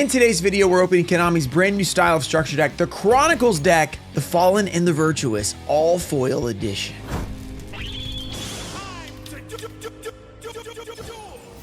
In today's video, we're opening Konami's brand new style of structure deck, the Chronicles deck, the Fallen and the Virtuous, all foil edition.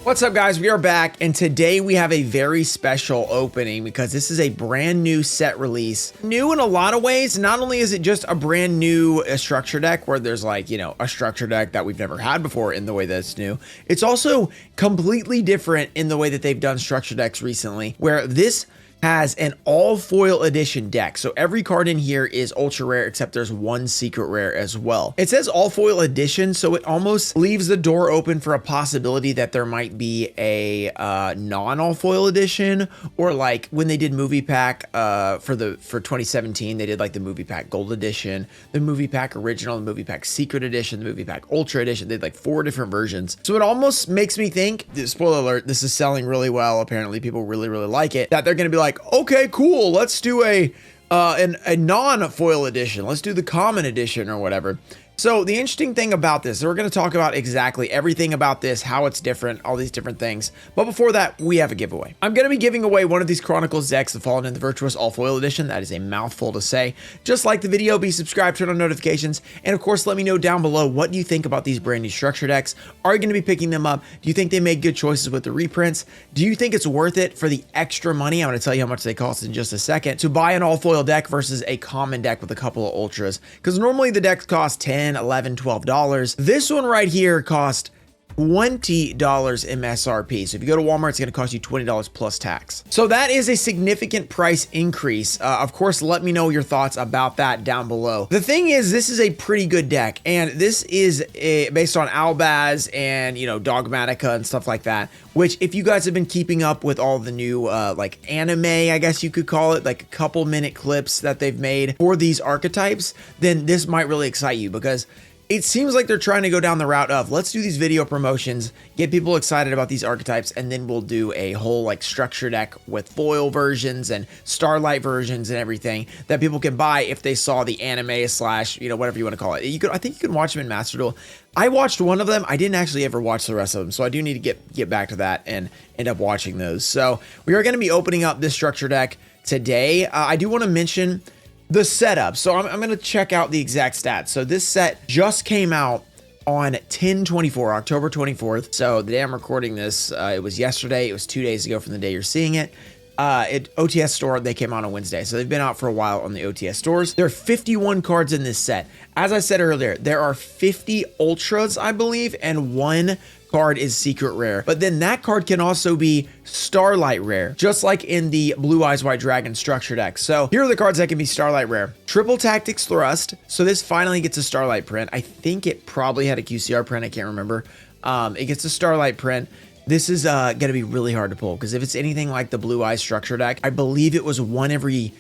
What's up, guys? We are back, and today we have a very special opening because this is a brand new set release. New in a lot of ways. Not only is it just a brand new structure deck where there's like, a structure deck that we've never had before in the way that it's new. It's also completely different in the way that they've done structure decks recently, where this has an all foil edition deck. So every card in here is ultra rare, except there's one secret rare as well. It says all foil edition, so it almost leaves the door open for a possibility that there might be a non all foil edition, or like when they did movie pack for 2017, they did like the movie pack gold edition, the movie pack original, the movie pack secret edition, the movie pack ultra edition. They did like 4 different versions. So it almost makes me think, spoiler alert, this is selling really well. Apparently people really like it, that they're going to be like, okay, cool, let's do a non-foil edition. Let's do the common edition or whatever. So the interesting thing about this, we're going to talk about exactly everything about this, how it's different, all these different things. But before that, we have a giveaway. I'm going to be giving away one of these Chronicles decks, the Fallen and the Virtuous all foil edition. That is a mouthful to say. Just like the video, be subscribed, turn on notifications, and of course, let me know down below what you think about these brand new structure decks. Are you going to be picking them up? Do you think they made good choices with the reprints? Do you think it's worth it for the extra money? I'm going to tell you how much they cost in just a second to buy an all foil deck versus a common deck with a couple of ultras, because normally the decks cost $10, $11, $12. This one right here cost $20 MSRP. So if you go to Walmart, it's going to cost you $20 plus tax. So that is a significant price increase. Of course, let me know your thoughts about that down below. The thing is, this is a pretty good deck, and this is based on Albaz and, Dogmatica and stuff like that, which if you guys have been keeping up with all the new like anime, I guess you could call it, like a couple minute clips that they've made for these archetypes, then this might really excite you, because it seems like they're trying to go down the route of, let's do these video promotions, get people excited about these archetypes, and then we'll do a whole like structure deck with foil versions and starlight versions and everything that people can buy if they saw the anime slash, whatever you want to call it. I think you can watch them in Master Duel. I watched one of them. I didn't actually ever watch the rest of them, so I do need to get back to that and end up watching those. So we are going to be opening up this structure deck today. I do want to mention the setup. So I'm going to check out the exact stats. So this set just came out on 10/24, October 24th. So the day I'm recording this, it was yesterday. It was 2 days ago from the day you're seeing it. OTS store, they came out on Wednesday. So they've been out for a while on the OTS stores. There are 51 cards in this set. As I said earlier, there are 50 ultras, I believe, and 1 card is secret rare, but then that card can also be starlight rare, just like in the Blue Eyes White Dragon structure deck. So here are the cards that can be starlight rare. Triple Tactics Thrust. So this finally gets a starlight print. I think it probably had a QCR print. I can't remember. It gets a starlight print. This is going to be really hard to pull, because if it's anything like the Blue Eyes structure deck, I believe it was 1 every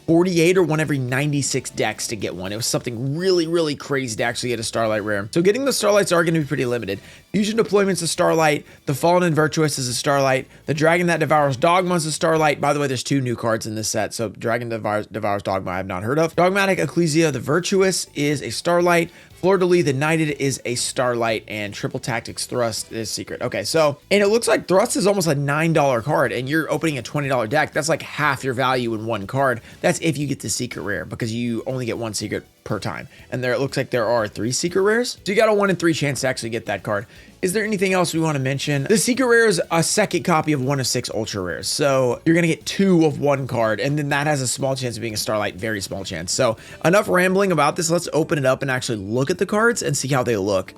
48 or 1 every 96 decks to get one. It was something really crazy to actually get a starlight rare. So getting the starlights are going to be pretty limited. Fusion Deployment's a starlight. The Fallen and Virtuous is a starlight. The Dragon That Devours Dogma is a starlight. By the way, there's 2 new cards in this set. So Dragon Devours Dogma I have not heard of. Dogmatic Ecclesia the Virtuous is a starlight. Fleur-de-Lis the Knighted is a starlight, and Triple Tactics Thrust is secret. Okay, so, and it looks like Thrust is almost a $9 card, and you're opening a $20 deck. That's like half your value in 1 card. That's if you get the secret rare, because you only get 1 secret per time. And there, it looks like there are 3 secret rares. So you got a 1 in 3 chance to actually get that card. Is there anything else we want to mention? The secret rare is a second copy of 1 of 6 ultra rares. So you're going to get 2 of 1 card, and then that has a small chance of being a starlight, very small chance. So enough rambling about this. Let's open it up and actually look at the cards and see how they look.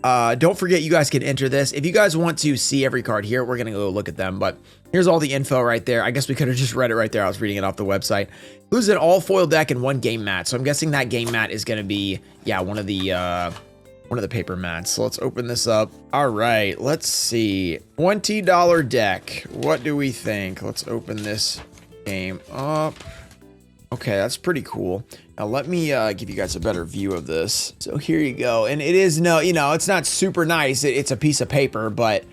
Don't forget, you guys can enter this. If you guys want to see every card here, we're going to go look at them, but here's all the info right there. I guess we could have just read it right there. I was reading it off the website. Includes an all foil deck and 1 game mat. So I'm guessing that game mat is going to be, yeah, one of the paper mats. So let's open this up. All right, let's see. $20 deck. What do we think? Let's open this game up. Okay, that's pretty cool. Now let me give you guys a better view of this. So here you go. And it is it's not super nice. It's a piece of paper, but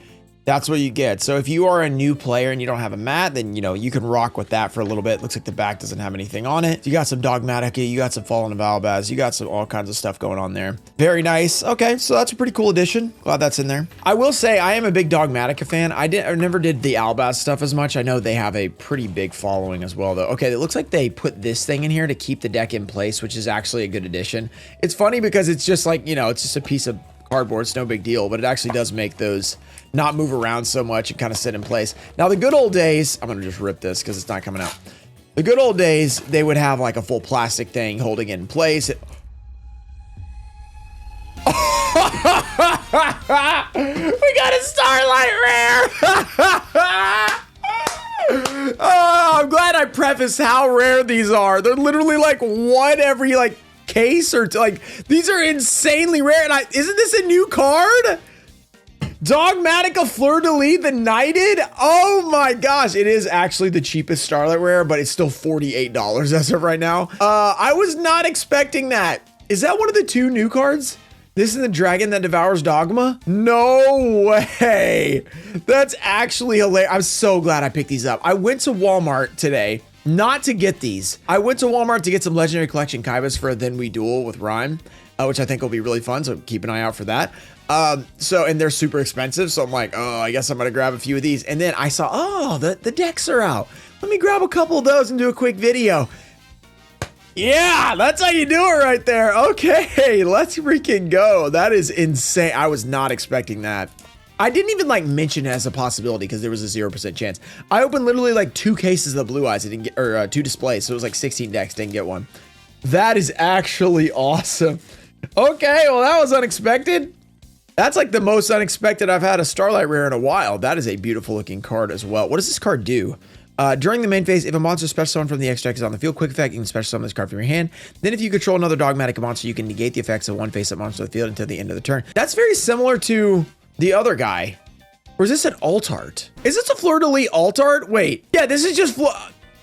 That's what you get. So if you are a new player and you don't have a mat, then, you know, you can rock with that for a little bit. Looks like the back doesn't have anything on it. You got some Dogmatica, you got some Fallen of Albaz, you got some all kinds of stuff going on there. Very nice. Okay, so that's a pretty cool addition. Glad that's in there. I will say I am a big Dogmatica fan. I never did the Albaz stuff as much. I know they have a pretty big following as well, though. Okay, it looks like they put this thing in here to keep the deck in place, which is actually a good addition. It's funny because it's just like, you know, it's just a piece of cardboard. It's no big deal, but it actually does make those not move around so much and kind of sit in place. Now, the good old days, I'm gonna just rip this because it's not coming out. The good old days, they would have like a full plastic thing holding it in place. We got a Starlight Rare. Oh, I'm glad I prefaced how rare these are. They're literally like one every like case or like, these are insanely rare. And isn't this a new card? Dogmatica Fleur-de-Lis, the Knighted. Oh my gosh, it is actually the cheapest Starlight Rare, but it's still $48 as of right now. I was not expecting that. Is that one of the 2 new cards? This is the Dragon that Devours Dogma? No way. That's actually hilarious. I'm so glad I picked these up. I went to Walmart today, not to get these. I went to Walmart to get some Legendary Collection Kaibas for a Then We Duel with Rhyme, which I think will be really fun, so keep an eye out for that. And they're super expensive, so I'm like, oh, I guess I'm gonna grab a few of these. And then I saw, oh, the decks are out. Let me grab a couple of those and do a quick video. Yeah, that's how you do it right there. Okay, let's freaking go. That is insane. I was not expecting that. I didn't even like mention it as a possibility because there was a 0% chance. I opened literally like 2 cases of Blue Eyes. I didn't get, or 2 displays, so it was like 16 decks, didn't get one. That is actually awesome. Okay, well, that was unexpected. That's like the most unexpected I've had a Starlight Rare in a while. That is a beautiful looking card as well. What does this card do? During the main phase, if a monster special summon from the X deck is on the field, quick effect, you can special summon this card from your hand. Then if you control another Dogmatic monster, you can negate the effects of one face-up monster on the field until the end of the turn. That's very similar to the other guy. Or is this an alt art? Is this a Fleur-de-Lis alt art? Wait, yeah, this is just,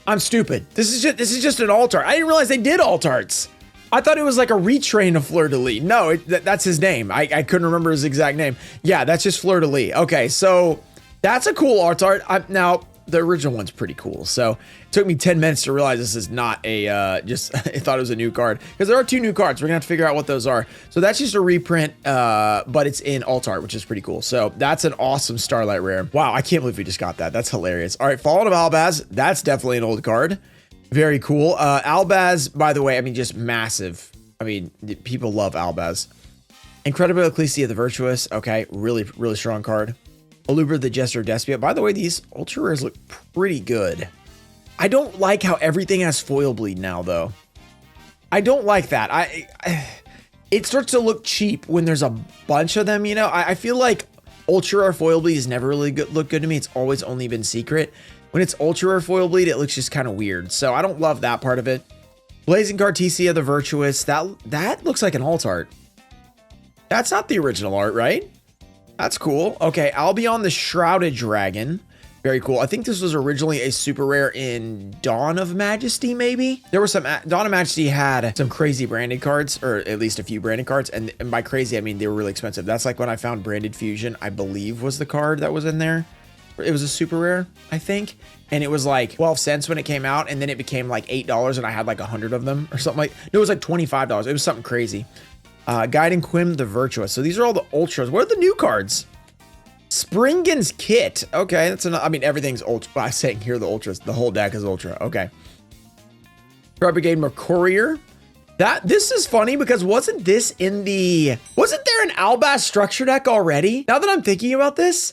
I'm stupid. This is just an alt art. I didn't realize they did alt arts. I thought it was like a retrain of Fleur-de-Lis. No, that's his name. I couldn't remember his exact name. Yeah, that's just Fleur-de-Lis. Okay, so that's a cool art. Now, the original one's pretty cool. So it took me 10 minutes to realize this is not a, I thought it was a new card. Because there are 2 new cards. We're going to have to figure out what those are. So that's just a reprint, but it's in alt art, which is pretty cool. So that's an awesome Starlight Rare. Wow, I can't believe we just got that. That's hilarious. All right, Fallen of Albaz. That's definitely an old card. Very cool. Albaz, by the way, I mean, just massive. I mean, people love Albaz. Incredible Ecclesia the Virtuous. Okay, really, really strong card. Alubra the Jester of Despia. By the way, these ultra rares look pretty good. I don't like how everything has foil bleed now, though. I don't like that. It starts to look cheap when there's a bunch of them, you know? I feel like ultra rare foil bleed has never really looked good to me. It's always only been secret. When it's ultra rare foil bleed, it looks just kind of weird. So I don't love that part of it. Blazing Cartesia the Virtuous. That looks like an alt art. That's not the original art, right? That's cool. Okay, Albion the Shrouded Dragon. Very cool. I think this was originally a super rare in Dawn of Majesty, maybe? There were some... Dawn of Majesty had some crazy branded cards, or at least a few branded cards. And by crazy, I mean they were really expensive. That's like when I found Branded Fusion, I believe was the card that was in there. It was a super rare, I think. And it was like 12 cents when it came out. And then it became like $8 and I had like 100 of them or something like... No, it was like $25. It was something crazy. Guiding Quim the Virtuous. So these are all the ultras. What are the new cards? Springen's Kit. Okay, that's enough. I mean, everything's ultra. I'm saying here the ultras. The whole deck is ultra. Okay. Brigade Mercurier. This is funny because wasn't there an Albaz structure deck already? Now that I'm thinking about this,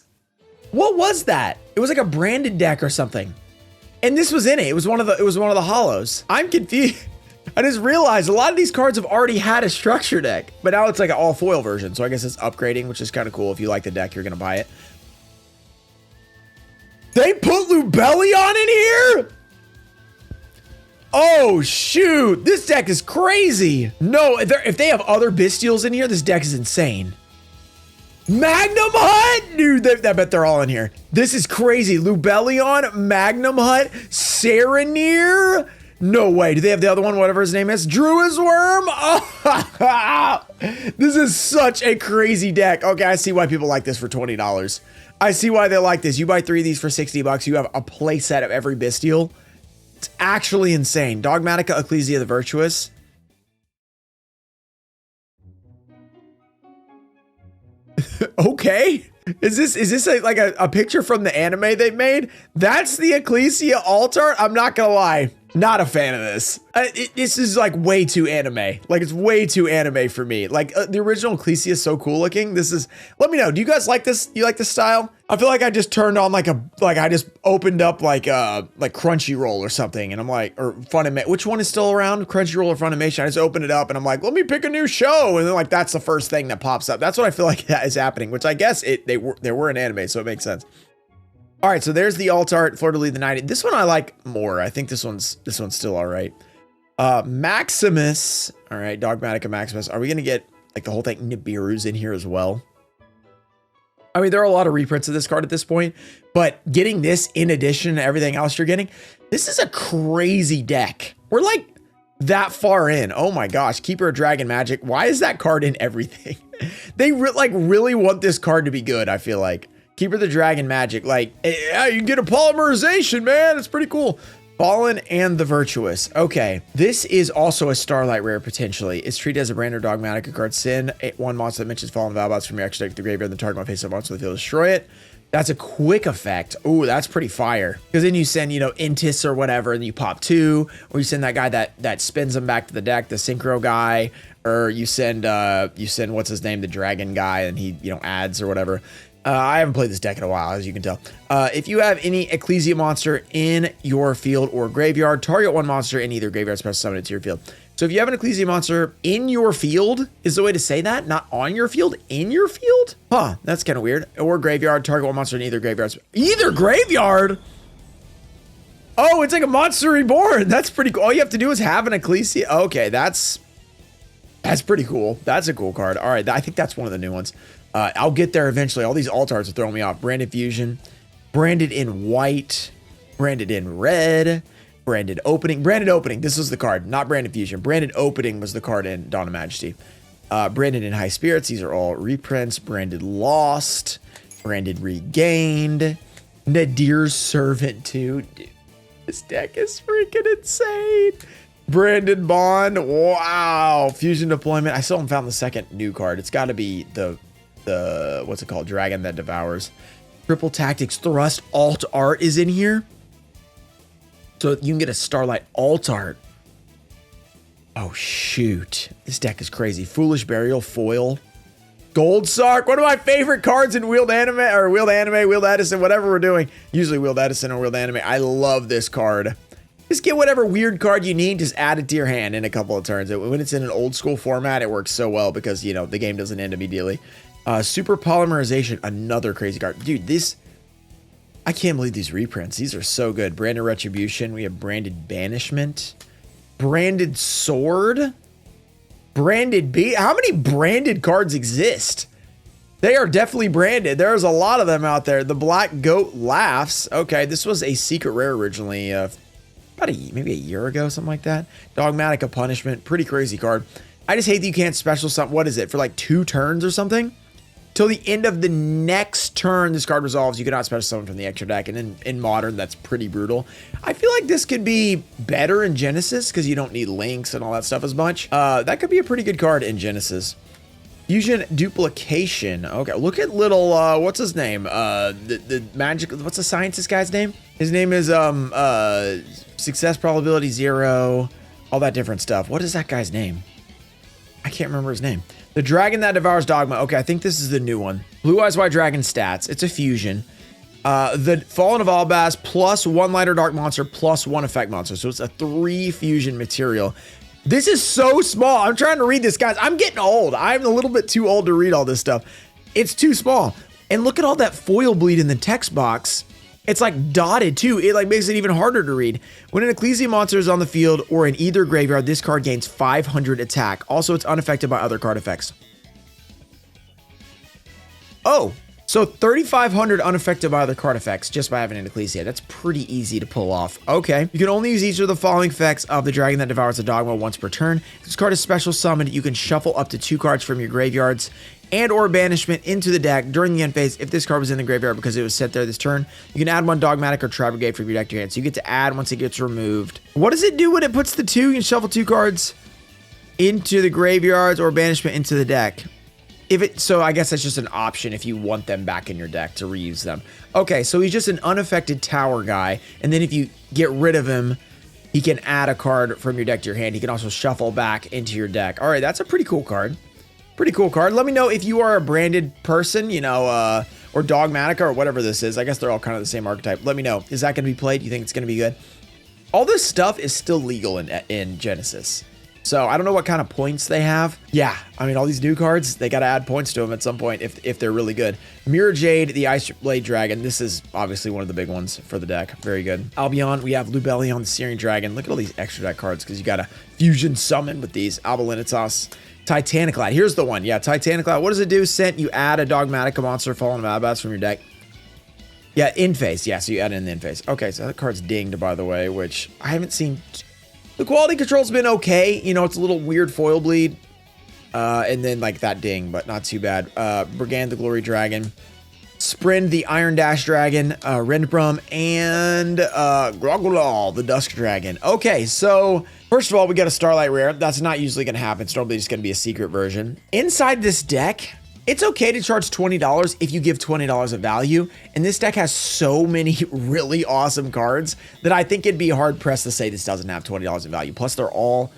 what was that? It was like a branded deck or something. And this was in it. It was one of the hollows. I'm confused. I just realized a lot of these cards have already had a structure deck, but now it's like an all foil version. So I guess it's upgrading, which is kind of cool. If you like the deck, you're going to buy it. They put Lubellion in here? Oh, shoot. This deck is crazy. No, if they have other Bestials in here, this deck is insane. Magnum Hut? Dude, I bet they're all in here. This is crazy. Lubellion, Magnum Hut, Serenir. No way. Do they have the other one, whatever his name is? Druid's Worm? Oh, this is such a crazy deck. Okay, I see why people like this for $20. I see why they like this. You buy 3 of these for $60. You have a play set of every Bestial. It's actually insane. Dogmatica, Ecclesia the Virtuous. Okay. Is this like a picture from the anime they made? That's the Ecclesia altar? I'm not gonna lie. Not a fan of this. This is like way too anime. Like it's way too anime for me. Like the original Ecclesia is so cool looking. This is, let me know. Do you guys like this? You like this style? I feel like I just turned on like I just opened up like Crunchyroll or something. And I'm like, or Funimation. Which one is still around? Crunchyroll or Funimation? I just opened it up and I'm like, let me pick a new show. And then like, that's the first thing that pops up. That's what I feel like that is happening, which I guess they were an anime. So it makes sense. All right, so there's the alt art, Fleur de Lis the Knight. This one I like more. I think this one's still all right. Maximus. All right, Dogmatica Maximus. Are we gonna get like the whole thing? Nibiru's in here as well. I mean, there are a lot of reprints of this card at this point, but getting this in addition to everything else you're getting, this is a crazy deck. We're like that far in. Oh my gosh, Keeper of Dragon Magic. Why is that card in everything? They really want this card to be good, I feel like. Keeper the Dragon Magic, like, yeah, you can get a polymerization, man. It's pretty cool. Fallen and the Virtuous. Okay, this is also a Starlight rare potentially. It's treated as a brand new Dogmatica card. Send one monster that mentions Fallen Valbots from your extra deck to the graveyard, then target my face-up monster to the field, destroy it. That's a quick effect. Oh, that's pretty fire. Because then you send, Intis or whatever, and you pop 2, or you send that guy that spins them back to the deck, the Synchro guy, or you send what's his name, the Dragon guy, and he adds or whatever. I haven't played this deck in a while, as you can tell. If you have any Ecclesia monster in your field or graveyard, target one monster in either graveyard, special summon it to your field. So if you have an Ecclesia monster in your field, is the way to say that? Not on your field, in your field? Huh, that's kind of weird. Or graveyard, target one monster in either graveyard. Either graveyard? Oh, it's like a Monster Reborn. That's pretty cool. All you have to do is have an Ecclesia. Okay, that's pretty cool. That's a cool card. All right, I think that's one of the new ones. I'll get there eventually. All these alt arts are throwing me off. Branded Fusion, branded in white, branded in red, branded opening. Branded opening, this was the card, not branded fusion. Branded opening was the card in Dawn of Majesty. Branded in High Spirits, these are all reprints. Branded Lost, branded Regained, Nadir's Servant 2. Dude, this deck is freaking insane. Branded Bond, wow. Fusion Deployment, I still haven't found the second new card. It's got to be the what's it called? Dragon that Devours. Triple Tactics Thrust alt art is in here. So you can get a Starlight alt art. Oh, shoot. This deck is crazy. Foolish Burial foil. Gold Sark, one of my favorite cards in Wheeled Anime, or Wheeled Anime, Wheeled Edison, whatever we're doing. Usually Wheeled Edison or Wheeled Anime. I love this card. Just get whatever weird card you need, just add it to your hand in a couple of turns. When it's in an old school format, it works so well because, the game doesn't end immediately. Super Polymerization, another crazy card. Dude, I can't believe these reprints. These are so good. Branded Retribution. We have Branded Banishment. Branded Sword. Branded Beat. How many branded cards exist? They are definitely branded. There's a lot of them out there. The Black Goat Laughs. Okay, this was a secret rare originally. Maybe a year ago, something like that. Dogmatica Punishment. Pretty crazy card. I just hate that you can't special summon. What is it? For like 2 turns or something? Till the end of the next turn, this card resolves. You cannot special summon from the extra deck. And in Modern, that's pretty brutal. I feel like this could be better in Genesis because you don't need links and all that stuff as much. That could be a pretty good card in Genesis. Fusion Duplication. Okay, look at little, what's his name? The magic, what's the scientist guy's name? His name is, Success Probability 0, all that different stuff. What is that guy's name? I can't remember his name. The Dragon that Devours Dogma. Okay, I think this is the new one. Blue Eyes White Dragon stats. It's a fusion. The Fallen of Albaz plus 1 lighter dark monster plus 1 effect monster. So it's a 3 fusion material. This is so small. I'm trying to read this, guys. I'm getting old. I'm a little bit too old to read all this stuff. It's too small. And look at all that foil bleed in the text box. It's like dotted too. It like makes it even harder to read. When an Ecclesia monster is on the field or in either graveyard, this card gains 500 attack. Also, it's unaffected by other card effects. Oh, So 3,500 unaffected by other card effects just by having an Ecclesia. That's pretty easy to pull off. Okay. You can only use each of the following effects of the dragon that devours a dogma once per turn. If this card is special summoned, you can shuffle up to 2 cards from your graveyards and or banishment into the deck during the end phase. If this card was in the graveyard because it was set there this turn, you can add 1 Dogmatic or Tri Brigade from your deck to your hand. So you get to add once it gets removed. What does it do when it puts the 2? You can shuffle 2 cards into the graveyards or banishment into the deck. So I guess that's just an option if you want them back in your deck to reuse them. Okay, so he's just an unaffected tower guy. And then if you get rid of him, he can add a card from your deck to your hand. He can also shuffle back into your deck. All right, that's a pretty cool card. Pretty cool card. Let me know if you are a branded person, you know, or Dogmatica or whatever this is. I guess they're all kind of the same archetype. Let me know. Is that going to be played? Do you think it's going to be good? All this stuff is still legal in Genesis. So I don't know what kind of points they have. Yeah, I mean, all these new cards, they got to add points to them at some point if they're really good. Mirror Jade, the Ice Blade Dragon. This is obviously one of the big ones for the deck. Very good. Albion, we have Lubellion, the Searing Dragon. Look at all these extra deck cards because you got to fusion summon with these. Albalinitas, Titanic Lad. Here's the one. Yeah, Titanic Lad. What does it do? Sent you add a Dogmatica monster, Fallen Mabats from your deck. Yeah, in phase. Yeah, so you add it in the in phase. Okay, so that card's dinged, by the way, which I haven't seen. The quality control's been okay. You know, it's a little weird foil bleed. And then like that ding, but not too bad. Brigand, the Glory Dragon. Sprint, the Iron Dash Dragon. Rendbrum, and Grogolol, the Dusk Dragon. Okay, so first of all, we got a Starlight Rare. That's not usually going to happen. It's normally just going to be a secret version. Inside this deck, it's okay to charge $20 if you give $20 of value. And this deck has so many really awesome cards that I think it'd be hard pressed to say this doesn't have $20 of value. Plus, they're all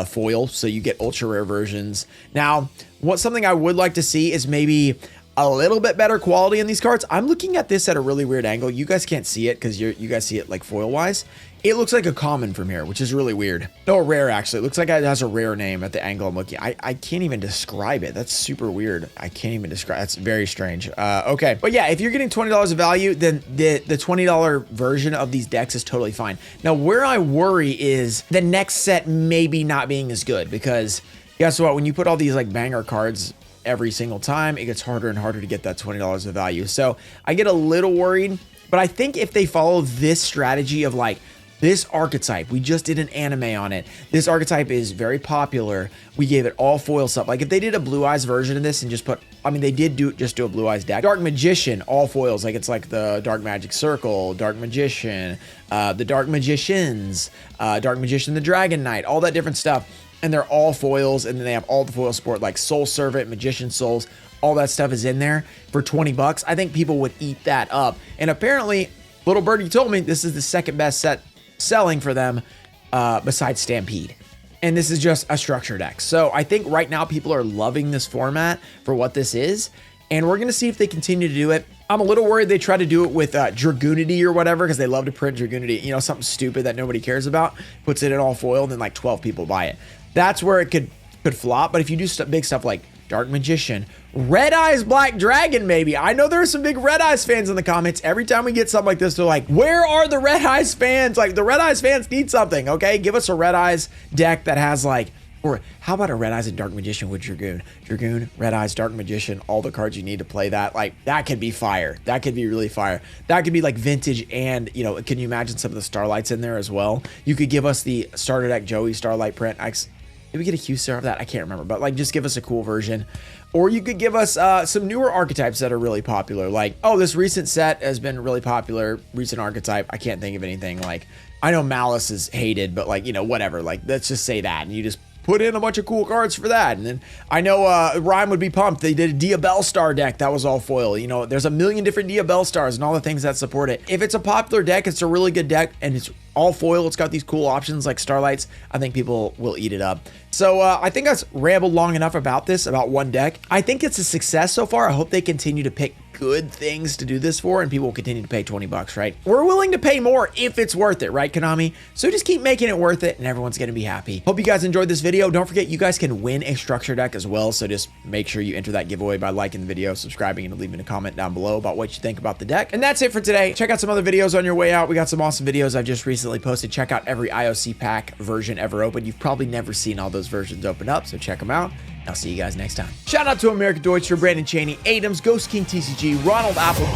foil, so you get ultra rare versions. Now, something I would like to see is maybe a little bit better quality in these cards. I'm looking at this at a really weird angle. You guys can't see it because you guys see it like foil wise. It looks like a common from here, which is really weird. No, rare actually. It looks like it has a rare name at the angle I'm looking. I can't even describe it. That's super weird. I can't even describe. That's very strange. Okay, but yeah, if you're getting $20 of value, then the $20 version of these decks is totally fine. Now, where I worry is the next set maybe not being as good because guess what? When you put all these like banger cards every single time, it gets harder and harder to get that $20 of value. So I get a little worried, but I think if they follow this strategy of like, this archetype, we just did an anime on it. This archetype is very popular. We gave it all foil stuff. Like if they did a Blue Eyes version of this and just put, I mean, they did just do a Blue Eyes deck. Dark Magician, all foils. Like it's like the Dark Magic Circle, Dark Magician, the Dark Magicians, Dark Magician, the Dragon Knight, all that different stuff. And they're all foils. And then they have all the foil support like Soul Servant, Magician Souls, all that stuff is in there for 20 bucks. I think people would eat that up. And apparently, Little Birdie told me this is the second best set selling for them besides Stampede. And this is just a structure deck. So I think right now people are loving this format for what this is. And we're going to see if they continue to do it. I'm a little worried they try to do it with Dragoonity or whatever because they love to print Dragoonity. You know, something stupid that nobody cares about. Puts it in all foil and then like 12 people buy it. That's where it could flop. But if you do big stuff like Dark Magician, Red Eyes Black Dragon, maybe. I know there are some big Red Eyes fans in the comments. Every time we get something like this, they're like, where are the Red Eyes fans? Like, the Red Eyes fans need something, okay? Give us a Red Eyes deck that has like, or how about a Red Eyes and Dark Magician with Dragoon? Dragoon, Red Eyes, Dark Magician, all the cards you need to play that. Like, that could be fire. That could be really fire. That could be like vintage and, you know, can you imagine some of the Starlights in there as well? You could give us the starter deck Joey Starlight print. Did we get a Q-Star of that? I can't remember, but like just give us a cool version. Or you could give us some newer archetypes that are really popular. Like, oh, this recent set has been really popular. Recent archetype. I can't think of anything. Like, I know Malice is hated, but like, you know, whatever. Like, let's just say that. And you just put in a bunch of cool cards for that. And then I know Ryan would be pumped. They did a Diabell Star deck that was all foil. You know, there's a million different Diabell Stars and all the things that support it. If it's a popular deck, it's a really good deck and it's all foil. It's got these cool options like Starlights. I think people will eat it up. So I think I've rambled long enough about this, about one deck. I think it's a success so far. I hope they continue to pick good things to do this for and people will continue to pay 20 bucks, right? We're willing to pay more if it's worth it, right, Konami? So just keep making it worth it and everyone's going to be happy. Hope you guys enjoyed this video. Don't forget, you guys can win a structure deck as well. So just make sure you enter that giveaway by liking the video, subscribing, and leaving a comment down below about what you think about the deck. And that's it for today. Check out some other videos on your way out. We got some awesome videos I've just recently posted. Check out every IOC pack version ever opened. You've probably never seen all those versions open up, so check them out. I'll see you guys next time. Shout out to America Deutscher, Brandon Cheney, Adams, Ghost King TCG, Ronald Apple.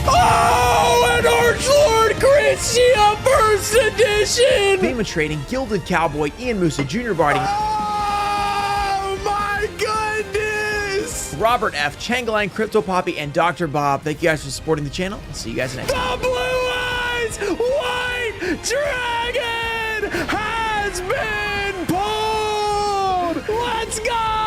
Oh, and Archlord Gritsia First Edition! Beam of Trading, Gilded Cowboy, Ian Musa, Junior Barding. Oh my goodness! Robert F., Changeline, Crypto Poppy, and Dr. Bob. Thank you guys for supporting the channel. I'll see you guys next time. The Blue Eyes White Dragon has been pulled! Let's go!